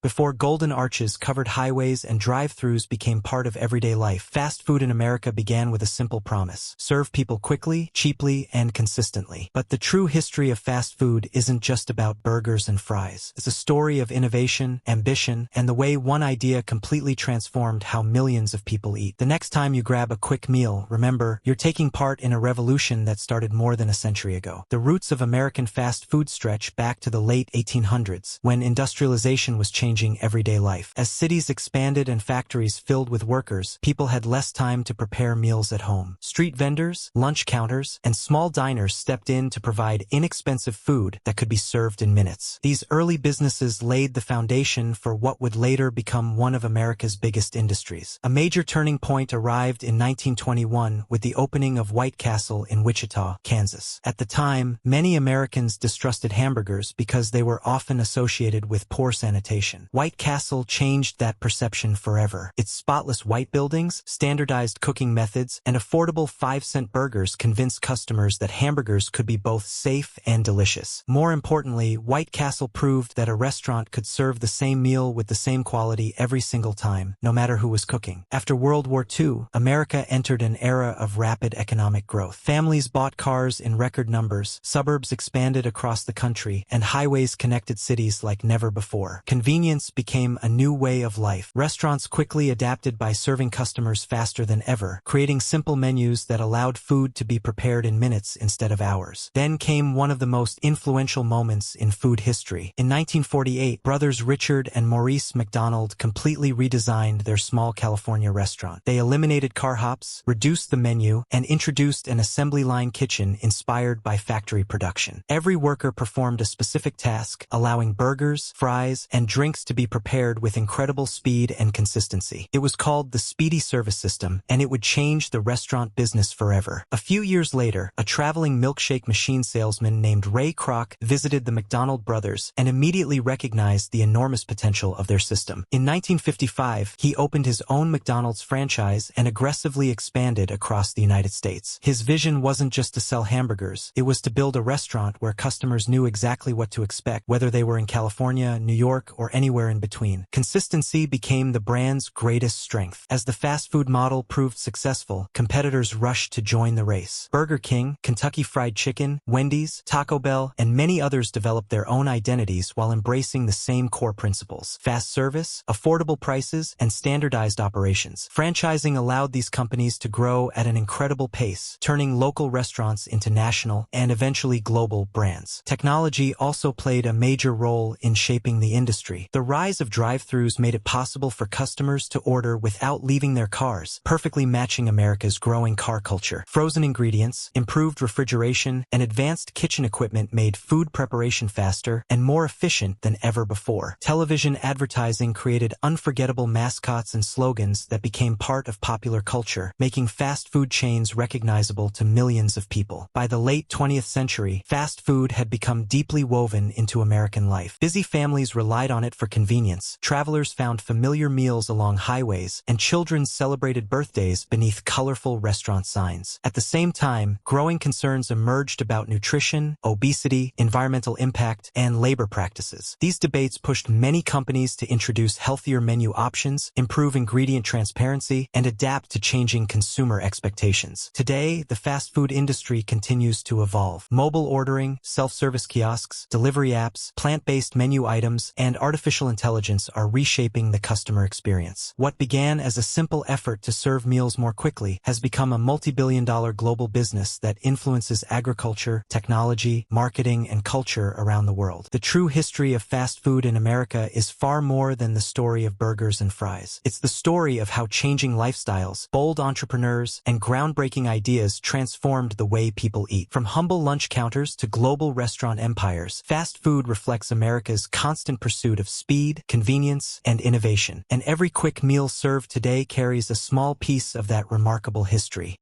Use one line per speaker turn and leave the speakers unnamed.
Before golden arches covered highways and drive-thrus became part of everyday life, fast food in America began with a simple promise: serve people quickly, cheaply, and consistently. But the true history of fast food isn't just about burgers and fries. It's a story of innovation, ambition, and the way one idea completely transformed how millions of people eat. The next time you grab a quick meal, remember, you're taking part in a revolution that started more than a century ago. The roots of American fast food stretch back to the late 1800s, when industrialization was changing everyday life. As cities expanded and factories filled with workers, people had less time to prepare meals at home. Street vendors, lunch counters, and small diners stepped in to provide inexpensive food that could be served in minutes. These early businesses laid the foundation for what would later become one of America's biggest industries. A major turning point arrived in 1921 with the opening of White Castle in Wichita, Kansas. At the time, many Americans distrusted hamburgers because they were often associated with poor sanitation. White Castle changed that perception forever. Its spotless white buildings, standardized cooking methods, and affordable 5-cent burgers convinced customers that hamburgers could be both safe and delicious. More importantly, White Castle proved that a restaurant could serve the same meal with the same quality every single time, no matter who was cooking. After World War II, America entered an era of rapid economic growth. Families bought cars in record numbers, suburbs expanded across the country, and highways connected cities like never before. Convenience became a new way of life. Restaurants quickly adapted by serving customers faster than ever, creating simple menus that allowed food to be prepared in minutes instead of hours. Then came one of the most influential moments in food history. In 1948, brothers Richard and Maurice McDonald completely redesigned their small California restaurant. They eliminated car hops, reduced the menu, and introduced an assembly line kitchen inspired by factory production. Every worker performed a specific task, allowing burgers, fries, and drinks to be prepared with incredible speed and consistency. It was called the Speedy Service System, and it would change the restaurant business forever. A few years later, a traveling milkshake machine salesman named Ray Kroc visited the McDonald brothers and immediately recognized the enormous potential of their system. In 1955, he opened his own McDonald's franchise and aggressively expanded across the United States. His vision wasn't just to sell hamburgers, it was to build a restaurant where customers knew exactly what to expect, whether they were in California, New York, or anywhere in between. Consistency became the brand's greatest strength. As the fast food model proved successful, competitors rushed to join the race. Burger King, Kentucky Fried Chicken, Wendy's, Taco Bell, and many others developed their own identities while embracing the same core principles: fast service, affordable prices, and standardized operations. Franchising allowed these companies to grow at an incredible pace, turning local restaurants into national and eventually global brands. Technology also played a major role in shaping the industry. The rise of drive-thrus made it possible for customers to order without leaving their cars, perfectly matching America's growing car culture. Frozen ingredients, improved refrigeration, and advanced kitchen equipment made food preparation faster and more efficient than ever before. Television advertising created unforgettable mascots and slogans that became part of popular culture, making fast food chains recognizable to millions of people. By the late 20th century, fast food had become deeply woven into American life. Busy families relied on it for convenience, travelers found familiar meals along highways, and children celebrated birthdays beneath colorful restaurant signs. At the same time, growing concerns emerged about nutrition, obesity, environmental impact, and labor practices. These debates pushed many companies to introduce healthier menu options, improve ingredient transparency, and adapt to changing consumer expectations. Today, the fast food industry continues to evolve. Mobile ordering, self-service kiosks, delivery apps, plant-based menu items, and artificial intelligence are reshaping the customer experience. What began as a simple effort to serve meals more quickly has become a multi-billion-dollar global business that influences agriculture, technology, marketing, and culture around the world. The true history of fast food in America is far more than the story of burgers and fries. It's the story of how changing lifestyles, bold entrepreneurs, and groundbreaking ideas transformed the way people eat. From humble lunch counters to global restaurant empires, fast food reflects America's constant pursuit of speed, convenience, and innovation. And every quick meal served today carries a small piece of that remarkable history.